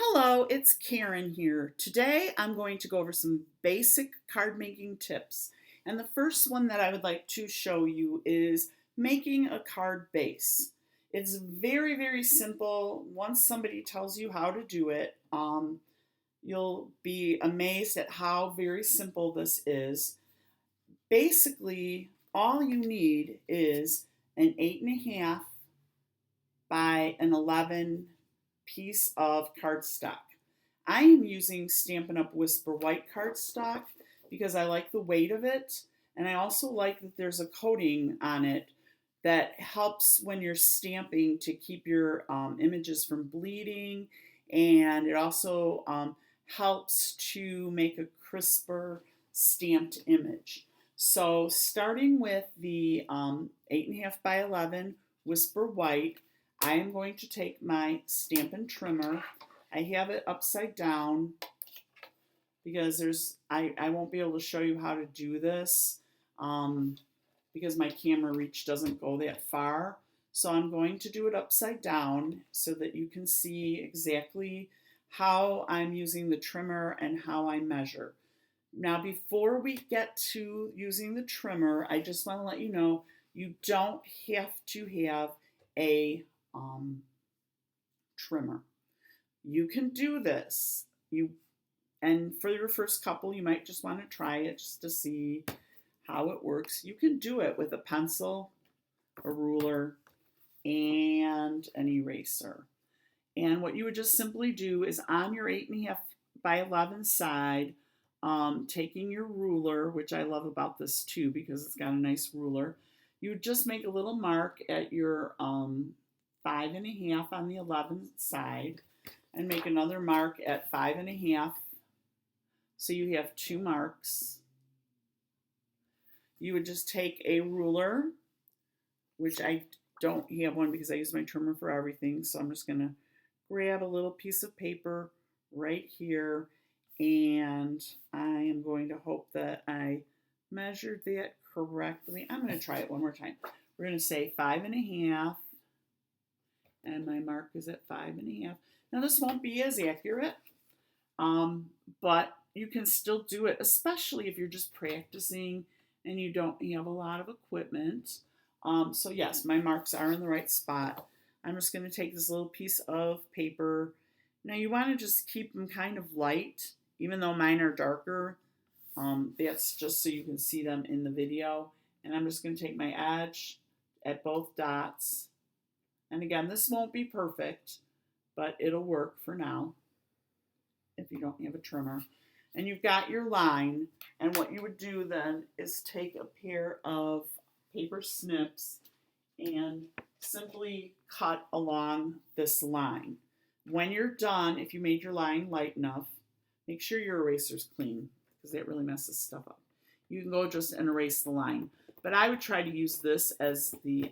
Hello, it's Karen here. Today I'm going to go over some basic card making tips. And the first one that I would like to show you is making a card base. It's very, very simple. Once somebody tells you how to do it, you'll be amazed at how very simple this is. Basically, all you need is an 8.5 by an 11 piece of cardstock. I am using Stampin' Up! Whisper White cardstock because I like the weight of it, and I also like that there's a coating on it that helps when you're stamping to keep your images from bleeding, and it also helps to make a crisper stamped image. So starting with the 8.5 by 11 Whisper White, I am going to take my Stampin' Trimmer. I have it upside down because I won't be able to show you how to do this because my camera reach doesn't go that far. So I'm going to do it upside down so that you can see exactly how I'm using the trimmer and how I measure. Now, before we get to using the trimmer, I just want to let you know you don't have to have a trimmer. You can do this. And for your first couple, you might just want to try it just to see how it works. You can do it with a pencil, a ruler, and an eraser. And what you would just simply do is on your 8.5 by 11 side, taking your ruler, which I love about this too because it's got a nice ruler, you would just make a little mark at your 5.5 on the 11th side and make another mark at 5.5. So you have two marks. You would just take a ruler, which I don't have one because I use my trimmer for everything. So I'm just going to grab a little piece of paper right here, and I am going to hope that I measured that correctly. I'm going to try it one more time. We're going to say 5.5, and my mark is at 5.5. Now this won't be as accurate, but you can still do it, especially if you're just practicing and you don't have a lot of equipment. So yes, my marks are in the right spot. I'm just going to take this little piece of paper. Now you want to just keep them kind of light, even though mine are darker. That's just so you can see them in the video. And I'm just going to take my edge at both dots. And again, this won't be perfect, but it'll work for now if you don't have a trimmer. And you've got your line. And what you would do then is take a pair of paper snips and simply cut along this line. When you're done, if you made your line light enough, make sure your eraser's clean because that really messes stuff up. You can go just and erase the line. But I would try to use this as the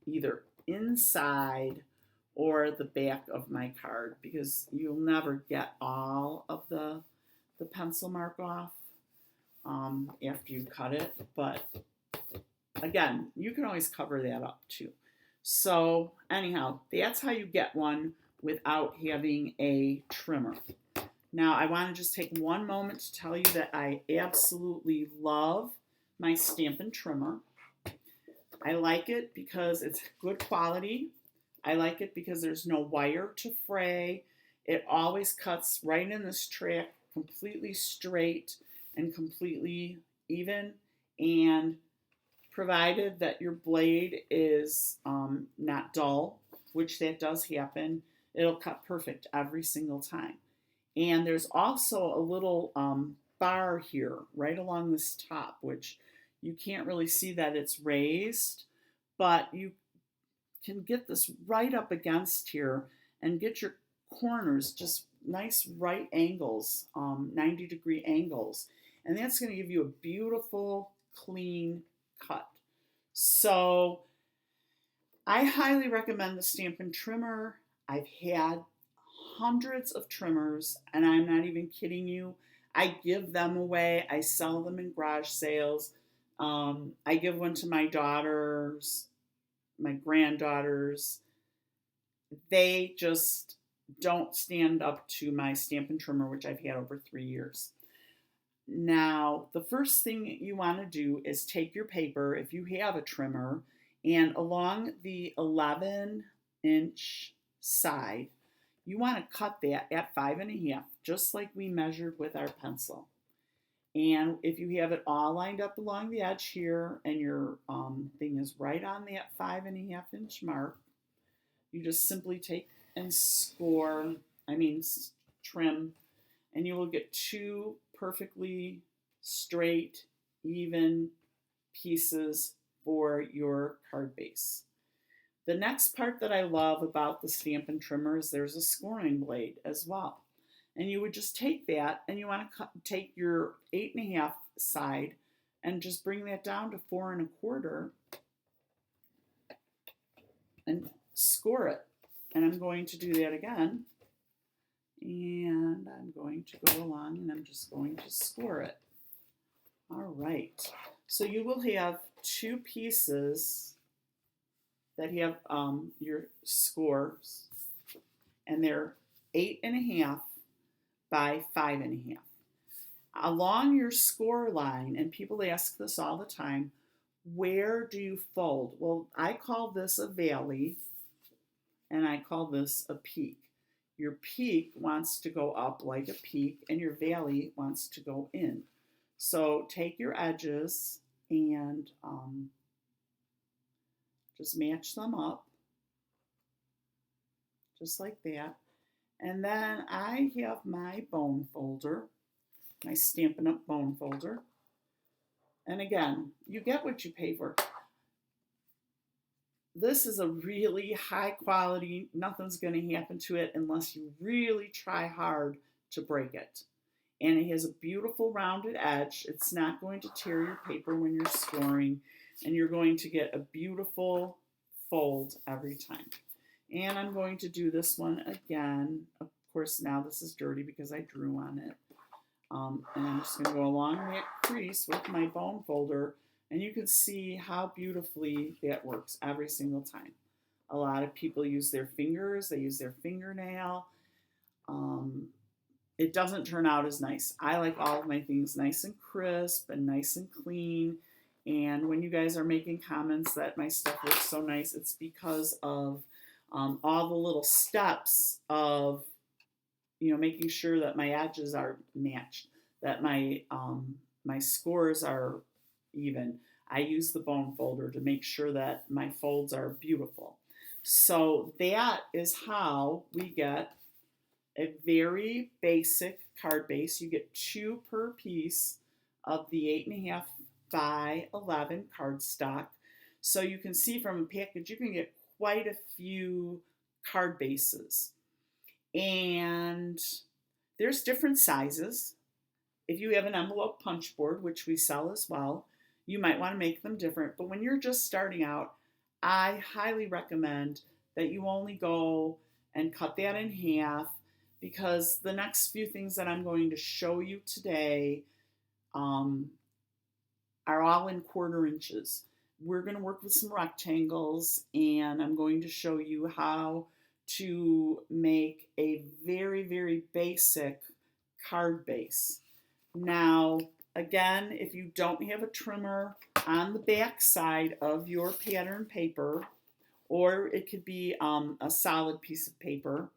either inside or the back of my card because you'll never get all of the pencil mark off after you cut it. But again, you can always cover that up too. So anyhow, that's how you get one without having a trimmer. Now, I want to just take one moment to tell you that I absolutely love my Stampin' Trimmer. I like it because it's good quality. I like it because there's no wire to fray. It always cuts right in this track, completely straight and completely even. And provided that your blade is not dull, which that does happen, it'll cut perfect every single time. And there's also a little bar here right along this top, which you can't really see that it's raised, but you can get this right up against here and get your corners just nice right angles, 90-degree angles. And that's going to give you a beautiful, clean cut. So I highly recommend the Stampin' Trimmer. I've had hundreds of trimmers, and I'm not even kidding you. I give them away. I sell them in garage sales. I give one to my daughters, my granddaughters. They just don't stand up to my Stampin' Trimmer, which I've had over 3 years. Now, the first thing you want to do is take your paper, if you have a trimmer, and along the 11-inch side, you want to cut that at 5.5, just like we measured with our pencil. And if you have it all lined up along the edge here and your thing is right on that 5.5-inch mark, you just simply take and trim, and you will get two perfectly straight, even pieces for your card base. The next part that I love about the Stampin' Trimmer is there's a scoring blade as well. And you would just take that and you want to take your 8.5 side and just bring that down to 4.25 and score it. And I'm going to do that again. And I'm going to go along and I'm just going to score it. All right. So you will have two pieces that have your scores, and they're 8.5 by 5.5. Along your score line, and people ask this all the time, where do you fold? Well, I call this a valley, and I call this a peak. Your peak wants to go up like a peak, and your valley wants to go in. So take your edges and just match them up, just like that. And then I have my bone folder, my Stampin' Up! Bone folder. And again, you get what you pay for. This is a really high quality, nothing's going to happen to it unless you really try hard to break it. And it has a beautiful rounded edge. It's not going to tear your paper when you're scoring, and you're going to get a beautiful fold every time. And I'm going to do this one again. Of course, now this is dirty because I drew on it. And I'm just going to go along that crease with my bone folder, and you can see how beautifully that works every single time. A lot of people use their fingers, they use their fingernail. It doesn't turn out as nice. I like all of my things nice and crisp and nice and clean. And when you guys are making comments that my stuff looks so nice, it's because of all the little steps of making sure that my edges are matched, that my scores are even. I use the bone folder to make sure that my folds are beautiful. So that is how we get a very basic card base. You get two per piece of the 8.5 by 11 cardstock. So you can see from a package, you can get quite a few card bases. And there's different sizes. If you have an envelope punch board, which we sell as well, you might want to make them different. But when you're just starting out, I highly recommend that you only go and cut that in half, because the next few things that I'm going to show you today are all in 1/4 inches. We're going to work with some rectangles, and I'm going to show you how to make a very, very basic card base. Now, again, if you don't have a trimmer, on the back side of your pattern paper, or it could be a solid piece of paper,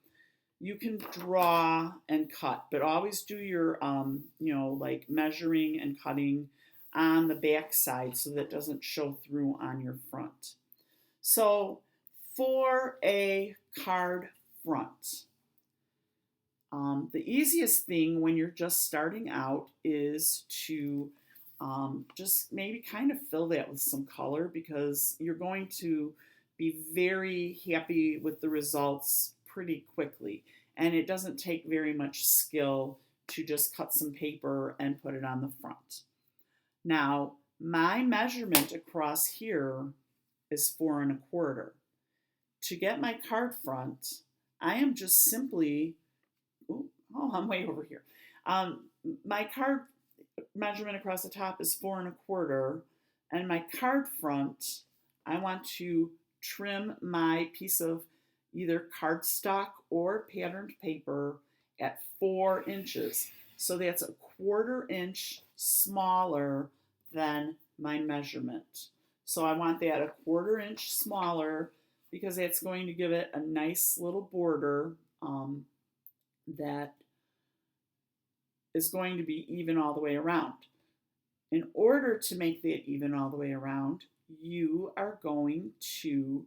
you can draw and cut, but always do your, like measuring and cutting on the back side so that it doesn't show through on your front. So for a card front, the easiest thing when you're just starting out is to just maybe kind of fill that with some color, because you're going to be very happy with the results pretty quickly. And it doesn't take very much skill to just cut some paper and put it on the front. Now, my measurement across here is 4.25. To get my card front, I am just simply, I'm way over here. My card measurement across the top is 4.25, and my card front, I want to trim my piece of either cardstock or patterned paper at 4 inches. So that's a 1/4 inch smaller than my measurement. So I want that a 1/4 inch smaller because that's going to give it a nice little border that is going to be even all the way around. In order to make that even all the way around, you are going to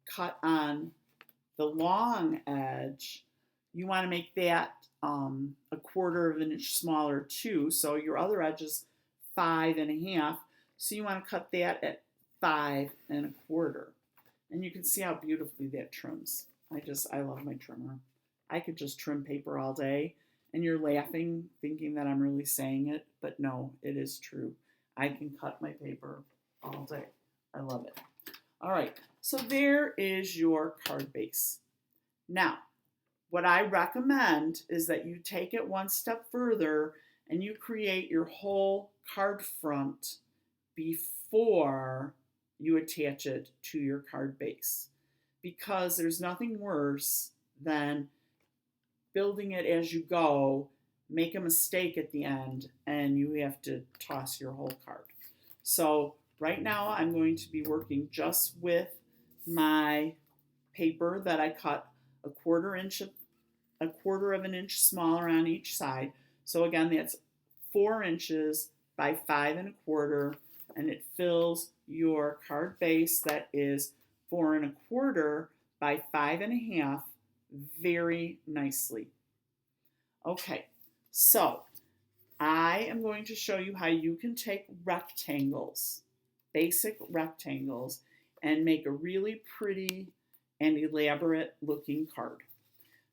cut on the long edge. You want to make that a 1/4 of an inch smaller too. So your other edge is 5 1/2. So you want to cut that at 5 1/4. And you can see how beautifully that trims. I love my trimmer. I could just trim paper all day. And you're laughing, thinking that I'm really saying it, but no, it is true. I can cut my paper all day. I love it. All right, so there is your card base. Now, what I recommend is that you take it one step further and you create your whole card front before you attach it to your card base. Because there's nothing worse than building it as you go, make a mistake at the end, and you have to toss your whole card. So right now I'm going to be working just with my paper that I cut a 1/4 of an inch smaller on each side. So again, that's 4 inches by 5 1/4, and it fills your card base that is 4 1/4 by 5 1/2 very nicely. Okay, so I am going to show you how you can take rectangles, basic rectangles, and make a really pretty and elaborate looking card.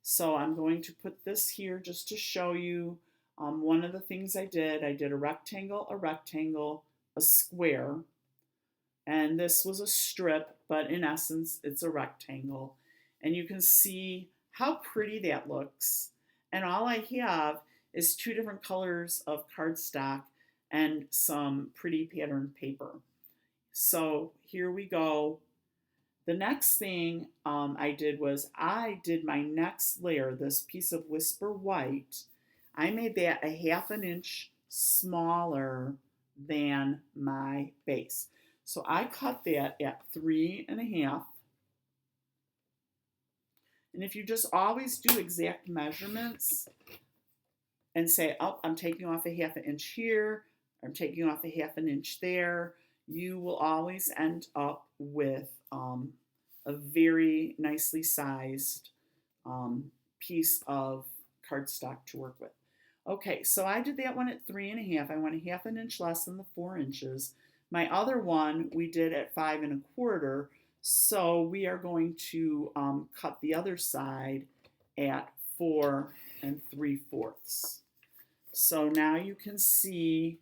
So I'm going to put this here just to show you one of the things I did a rectangle, a square, and this was a strip, but in essence, it's a rectangle. And you can see how pretty that looks. And all I have is 2 different colors of cardstock and some pretty patterned paper. So here we go. The next thing I did was I did my next layer, this piece of Whisper White. I made that a 1/2 inch smaller than my base. So I cut that at 3 1/2. And if you just always do exact measurements and say, oh, I'm taking off a 1/2 inch here, I'm taking off a 1/2 inch there, you will always end up with a very nicely sized piece of cardstock to work with. Okay, so I did that one at 3 1/2. I went a 1/2 inch less than the 4 inches. My other one we did at 5 1/4. So we are going to cut the other side at 4 3/4. So now you can see,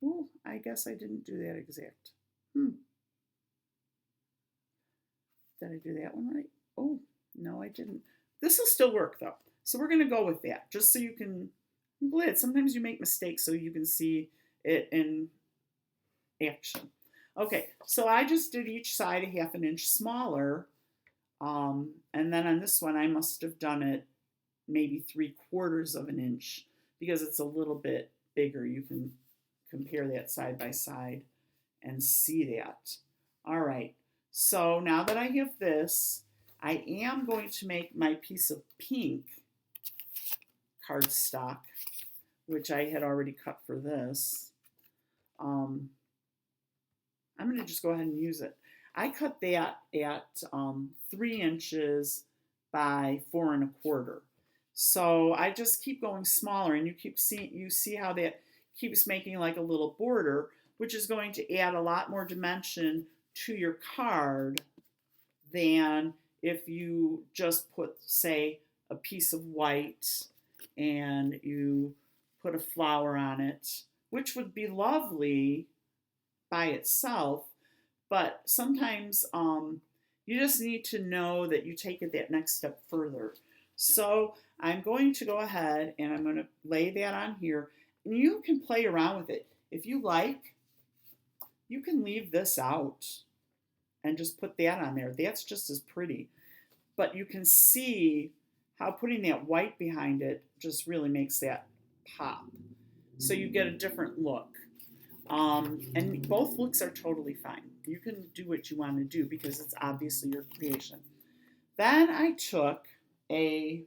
oh, I guess I didn't do that exact. Did I do that one right? Oh, no, I didn't. This will still work though. So we're gonna go with that, just so you can, I'm glad sometimes you make mistakes so you can see it in action. Okay, so I just did each side a 1/2 inch smaller, and then on this one I must have done it maybe 3/4 of an inch because it's a little bit bigger. You can compare that side by side and see that. All right, so now that I have this, I am going to make my piece of pink cardstock, which I had already cut for this. I'm going to just go ahead and use it. I cut that at 3 inches by 4 1/4. So I just keep going smaller, and you see how that keeps making like a little border, which is going to add a lot more dimension to your card than if you just put, say, a piece of white and you put a flower on it, which would be lovely by itself, but sometimes you just need to know that you take it that next step further. So I'm going to go ahead and I'm going to lay that on here, and you can play around with it. If you like, you can leave this out and just put that on there. That's just as pretty. but you can see how putting that white behind it just really makes that pop. So you get a different look. And both looks are totally fine. You can do what you want to do because it's obviously your creation. Then I took a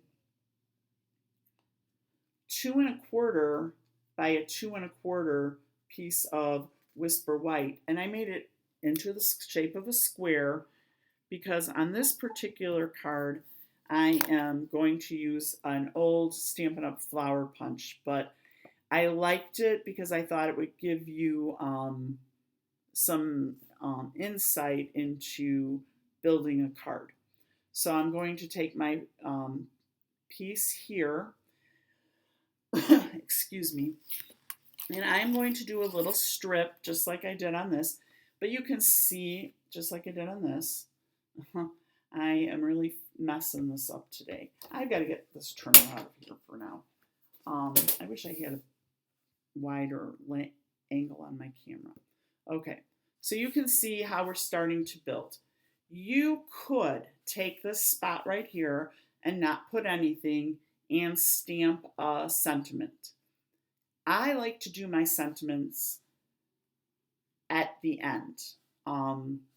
2¼ by a 2¼ piece of Whisper White, and I made it into the shape of a square because on this particular card I am going to use an old Stampin' Up! Flower punch, but I liked it because I thought it would give you some insight into building a card. So I'm going to take my piece here, excuse me, and I'm going to do a little strip just like I did on this, but you can see, just like I did on this, I am really messing this up today. I've got to get this trimmer out of here for now. I wish I had a wider angle on my camera. Okay, so you can see how we're starting to build. You could take this spot right here and not put anything and stamp a sentiment. I like to do my sentiments at the end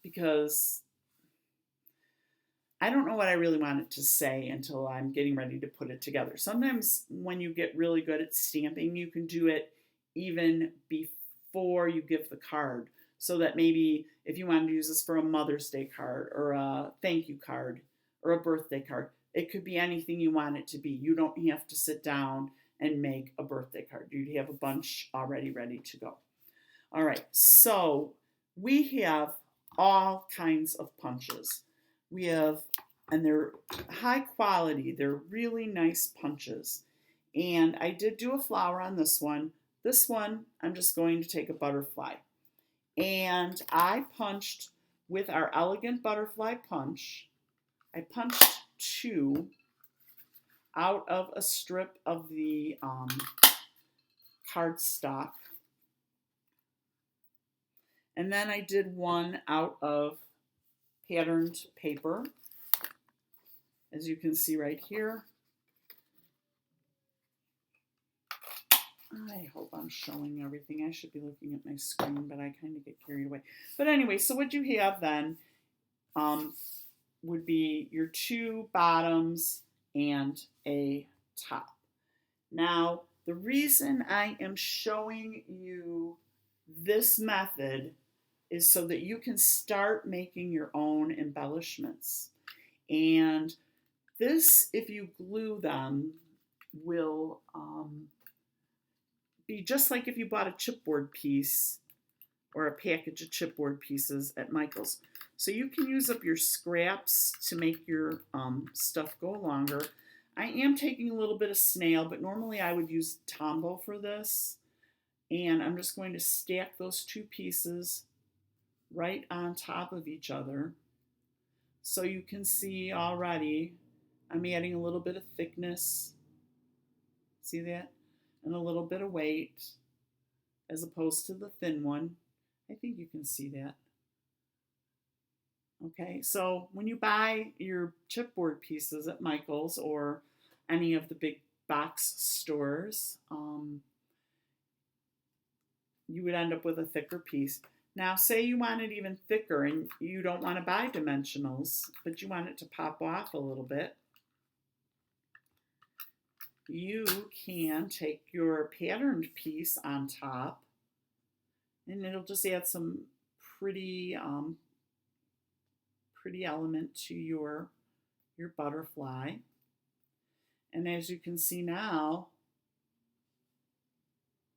because I don't know what I really want it to say until I'm getting ready to put it together. Sometimes when you get really good at stamping, you can do it even before you give the card, so that maybe if you wanted to use this for a Mother's Day card or a thank you card or a birthday card, it could be anything you want it to be. You don't have to sit down and make a birthday card. You'd have a bunch already ready to go. All right, so we have all kinds of punches. We have, and they're high quality, they're really nice punches. And I did do a flower on this one. This one, I'm just going to take a butterfly. And I punched with our Elegant Butterfly Punch. I punched 2 out of a strip of the cardstock. And then I did 1 out of patterned paper, as you can see right here. I hope I'm showing everything. I should be looking at my screen, but I kind of get carried away. But anyway, so what you have then would be your 2 bottoms and a top. Now, the reason I am showing you this method is so that you can start making your own embellishments. And this, if you glue them, will be just like if you bought a chipboard piece or a package of chipboard pieces at Michael's. So you can use up your scraps to make your stuff go longer. I am taking a little bit of snail, but normally I would use Tombow for this. And I'm just going to stack those 2 pieces right on top of each other. So you can see already I'm adding a little bit of thickness. See that? And a little bit of weight as opposed to the thin one. I think you can see that. Okay, so when you buy your chipboard pieces at Michael's or any of the big box stores, you would end up with a thicker piece. Now, say you want it even thicker and you don't want to buy dimensionals, but you want it to pop off a little bit. You can take your patterned piece on top, and it'll just add some pretty element to your butterfly. And as you can see now,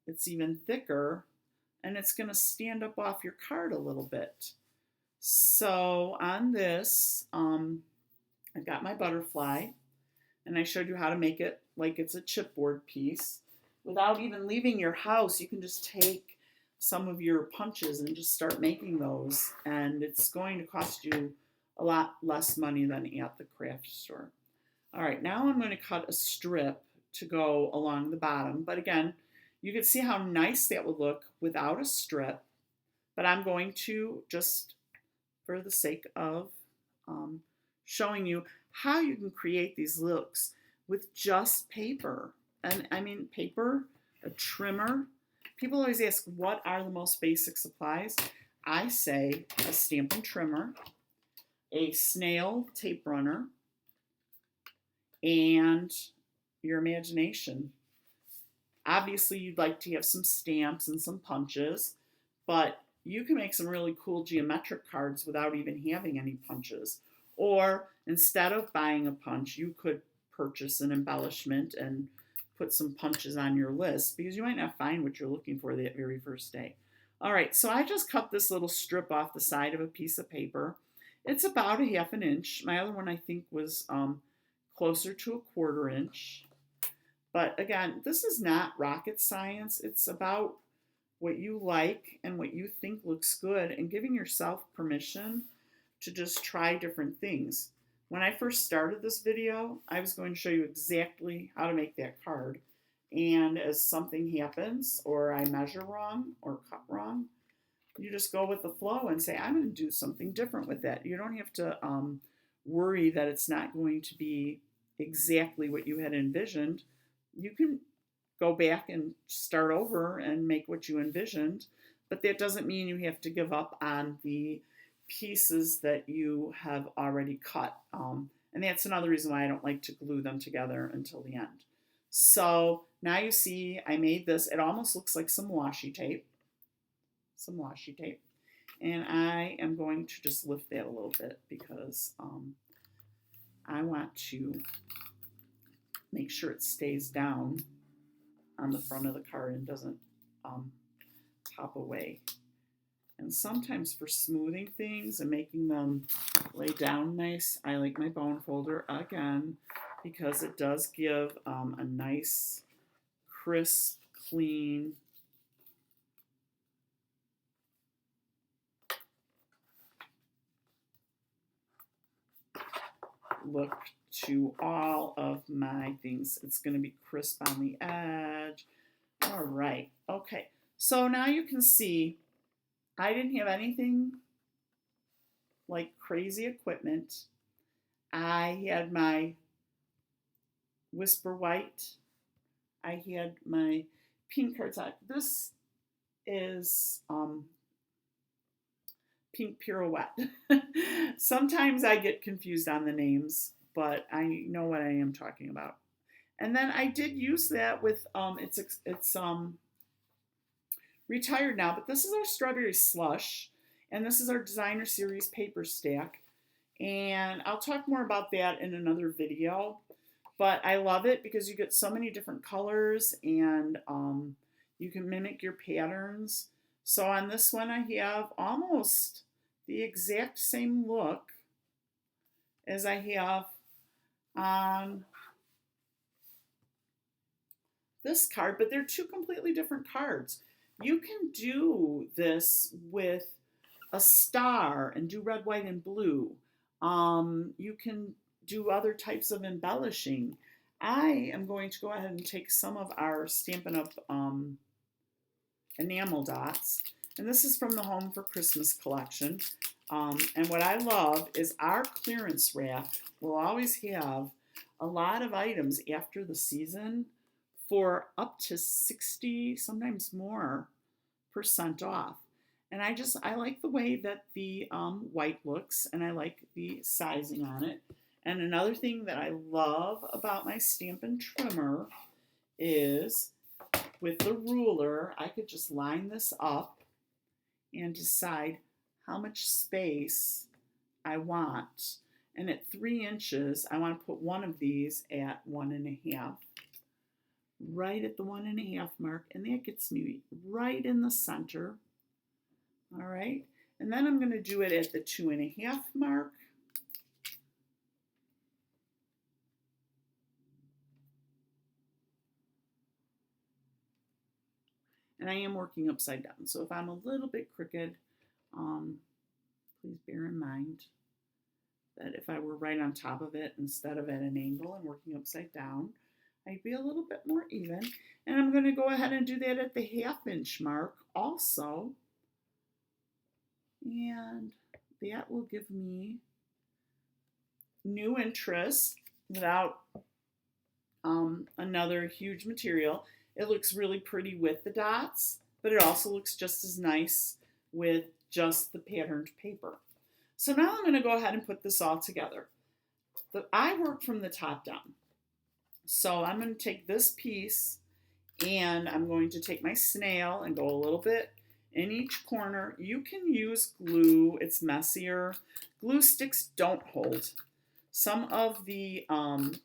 it's even thicker, and it's going to stand up off your card a little bit. So on this, I've got my butterfly, and I showed you how to make it like it's a chipboard piece. Without even leaving your house, you can just take some of your punches and just start making those, and it's going to cost you a lot less money than at the craft store. All right, now I'm going to cut a strip to go along the bottom, but again, you can see how nice that would look without a strip, but I'm going to, just for the sake of showing you how you can create these looks with just paper. And I mean, paper, a trimmer. People always ask, what are the most basic supplies? I say a Stampin' Trimmer, a snail tape runner, and your imagination. Obviously, you'd like to have some stamps and some punches, but you can make some really cool geometric cards without even having any punches. Or instead of buying a punch, you could purchase an embellishment and put some punches on your list because you might not find what you're looking for that very first day. All right, so I just cut this little strip off the side of a piece of paper. It's about a 1/2 inch. My other one I think was closer to a 1/4 inch. But again, this is not rocket science. It's about what you like and what you think looks good and giving yourself permission to just try different things. When I first started this video, I was going to show you exactly how to make that card. And as something happens, or I measure wrong or cut wrong, you just go with the flow and say, I'm going to do something different with that. You don't have to worry that it's not going to be exactly what you had envisioned. You can go back and start over and make what you envisioned, but that doesn't mean you have to give up on the pieces that you have already cut. And that's another reason why I don't like to glue them together until the end. So now you see I made this. It almost looks like some washi tape. And I am going to just lift that a little bit because I want to make sure it stays down on the front of the card and doesn't pop away. And sometimes for smoothing things and making them lay down nice, I like my bone folder again because it does give a nice, crisp, clean look to all of my things. It's going to be crisp on the edge. All right. Okay. So now you can see I didn't have anything like crazy equipment. I had my Whisper White. I had my pink cardstock. This is Pink Pirouette. Sometimes I get confused on the names, but I know what I am talking about. And then I did use that with it's retired now, but this is our Strawberry Slush, and this is our Designer Series paper stack. And I'll talk more about that in another video. But I love it because you get so many different colors and you can mimic your patterns. So on this one, I have almost the exact same look as I have on this card, but they're two completely different cards. You can do this with a star and do red, white, and blue. You can do other types of embellishing. I am going to go ahead and take some of our Stampin' Up! Enamel dots. And this is from the Home for Christmas collection. And what I love is our clearance rack will always have a lot of items after the season for up to 60, sometimes more, % off. And I like the way that the white looks, and I like the sizing on it. And another thing that I love about my Stampin' Trimmer is with the ruler, I could just line this up and decide how much space I want. And at 3 inches, I want to put one of these at 1.5. Right at the 1.5 mark, and that gets me right in the center. All right, and then I'm going to do it at the 2.5 mark. And I am working upside down, so if I'm a little bit crooked, please bear in mind that if I were right on top of it instead of at an angle and working upside down, I'd be a little bit more even. And I'm going to go ahead and do that at the 1/2 inch mark also. And that will give me new interest without another huge material. It looks really pretty with the dots, but it also looks just as nice with just the patterned paper. So now I'm going to go ahead and put this all together. I work from the top down. So I'm going to take this piece and I'm going to take my snail and go a little bit in each corner. You can use glue, it's messier. Glue sticks don't hold. Some of the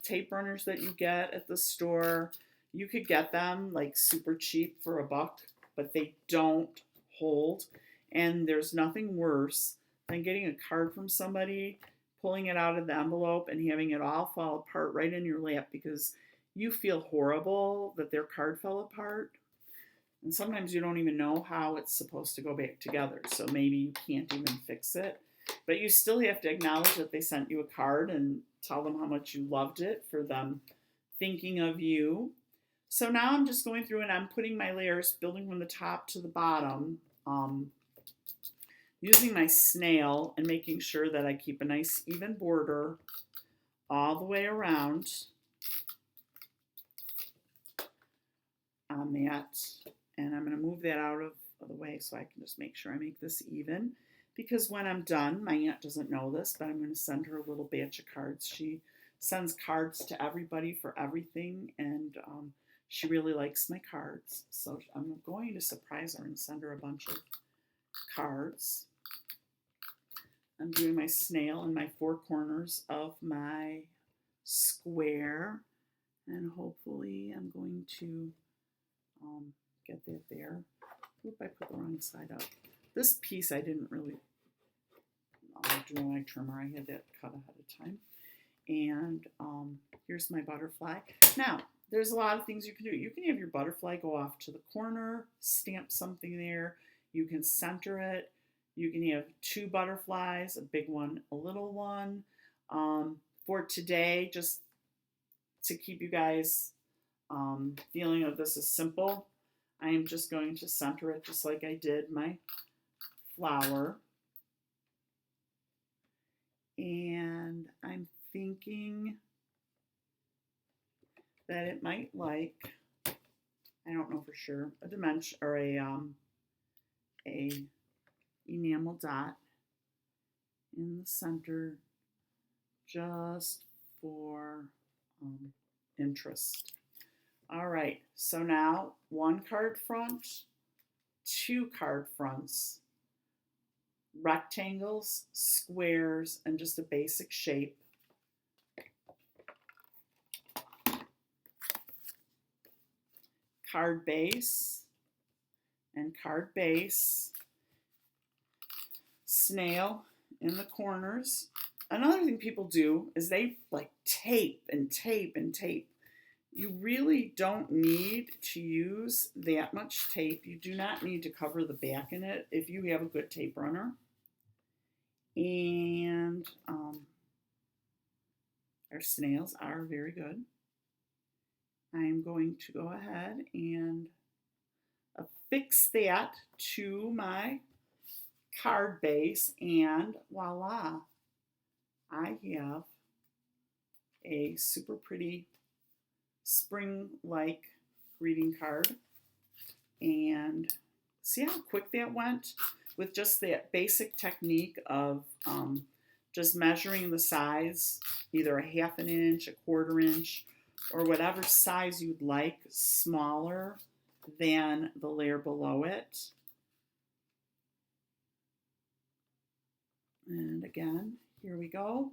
tape runners that you get at the store, you could get them like super cheap for $1, but they don't hold. And there's nothing worse than getting a card from somebody, pulling it out of the envelope, and having it all fall apart right in your lap because you feel horrible that their card fell apart. And sometimes you don't even know how it's supposed to go back together. So maybe you can't even fix it. But you still have to acknowledge that they sent you a card and tell them how much you loved it for them thinking of you. So now I'm just going through and I'm putting my layers, building from the top to the bottom, using my snail and making sure that I keep a nice even border all the way around on that. And I'm going to move that out of the way so I can just make sure I make this even. Because when I'm done, my aunt doesn't know this, but I'm going to send her a little batch of cards. She sends cards to everybody for everything, and she really likes my cards. So I'm going to surprise her and send her a bunch of cards. I'm doing my snail in my 4 corners of my square, and hopefully I'm going to get that there. Oop, I put the wrong side up. This piece I didn't really do my trimmer. I had that cut ahead of time. And here's my butterfly. Now, there's a lot of things you can do. You can have your butterfly go off to the corner, stamp something there. You can center it. You can have 2 butterflies, a big one, a little one. For today, just to keep you guys feeling that this is simple, I am just going to center it just like I did my flower. And I'm thinking that it might like, I don't know for sure, a dimension or a enamel dot in the center just for interest. All right, so now 1 card front, 2 card fronts, rectangles, squares, and just a basic shape. Card base and card base. Snail in the corners. Another thing people do is they like tape and tape and tape. You really don't need to use that much tape. You do not need to cover the back in it if you have a good tape runner. And our snails are very good. I'm going to go ahead and affix that to my card base, and voila, I have a super pretty spring-like greeting card. And see how quick that went with just that basic technique of just measuring the size, either a 1/2 inch, a 1/4 inch, or whatever size you'd like, smaller than the layer below it. And again, here we go.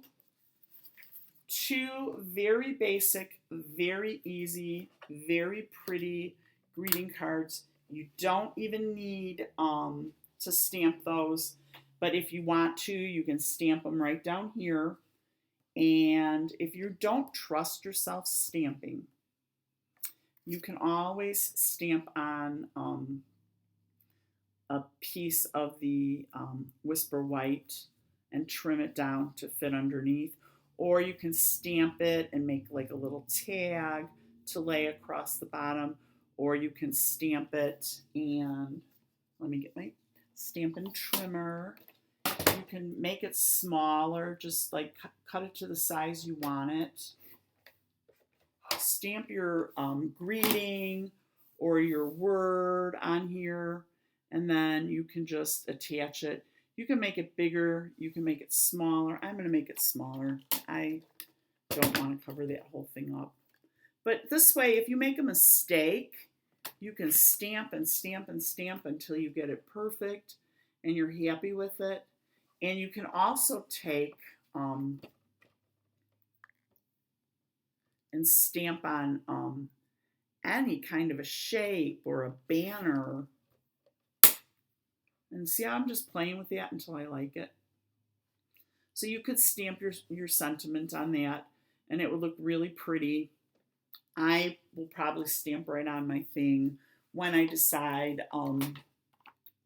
2 very basic, very easy, very pretty greeting cards. You don't even need to stamp those, but if you want to, you can stamp them right down here. And if you don't trust yourself stamping, you can always stamp on a piece of the Whisper White and trim it down to fit underneath. Or you can stamp it and make like a little tag to lay across the bottom. Or you can stamp it and, let me get my Stampin' Trimmer, You can make it smaller, just like cut it to the size you want it. Stamp your greeting or your word on here, and then you can just attach it. You can make it bigger, you can make it smaller. I'm going to make it smaller. I don't want to cover that whole thing up. But this way, if you make a mistake, you can stamp and stamp and stamp until you get it perfect and you're happy with it. And you can also take and stamp on any kind of a shape or a banner. And see how I'm just playing with that until I like it. So you could stamp your sentiment on that and it would look really pretty. I will probably stamp right on my thing when I decide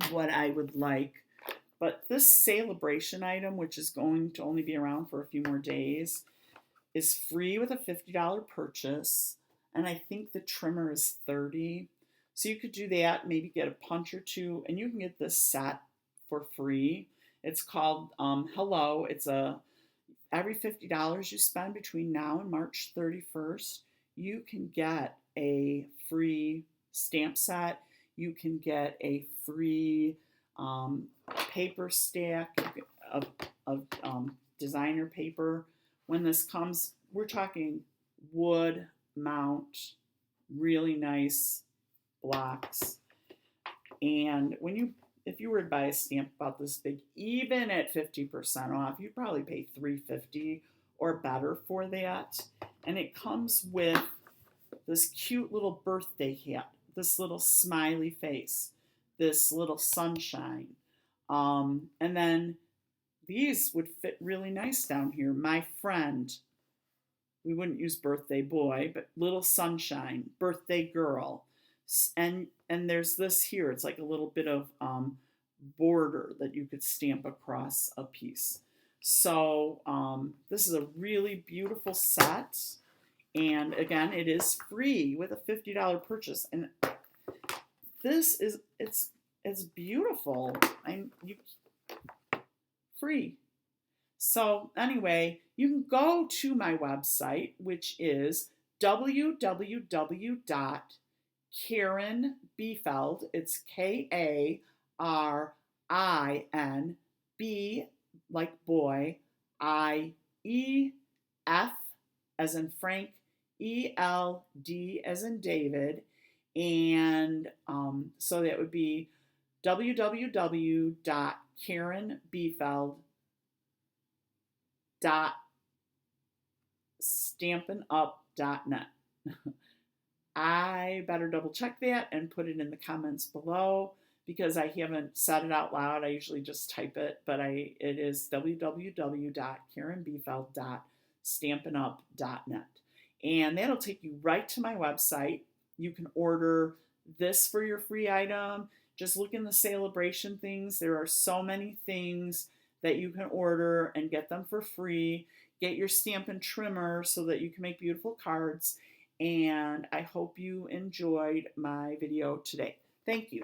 what I would like. But this celebration item, which is going to only be around for a few more days, is free with a $50 purchase. And I think the trimmer is $30. So you could do that, maybe get a punch or two, and you can get this set for free. It's called Hello. It's every $50 you spend between now and March 31st, you can get a free stamp set. You can get a free paper stack of designer paper. When this comes, we're talking wood mount, really nice blocks. And if you were to buy a stamp about this big, even at 50% off, you'd probably pay $3.50 or better for that. And it comes with this cute little birthday hat, this little smiley face, this little sunshine. And then these would fit really nice down here. My friend, we wouldn't use birthday boy, but little sunshine, birthday girl. And there's this here. It's like a little bit of border that you could stamp across a piece. So this is a really beautiful set. And again, it is free with a $50 purchase. And this is, it's beautiful. Free. So anyway, you can go to my website, which is www.karinbiefeld. It's KARIN like boy, IEF as in Frank, ELD as in David, and so that would be www.karinbiefeld.stampinup.net. I better double check that and put it in the comments below because I haven't said it out loud. I usually just type it, but it is www.karinbiefeld.stampinup.net. And that'll take you right to my website. You can order this for your free item. Just look in the celebration things. There are so many things that you can order and get them for free. Get your Stampin' Trimmer so that you can make beautiful cards. And I hope you enjoyed my video today. Thank you.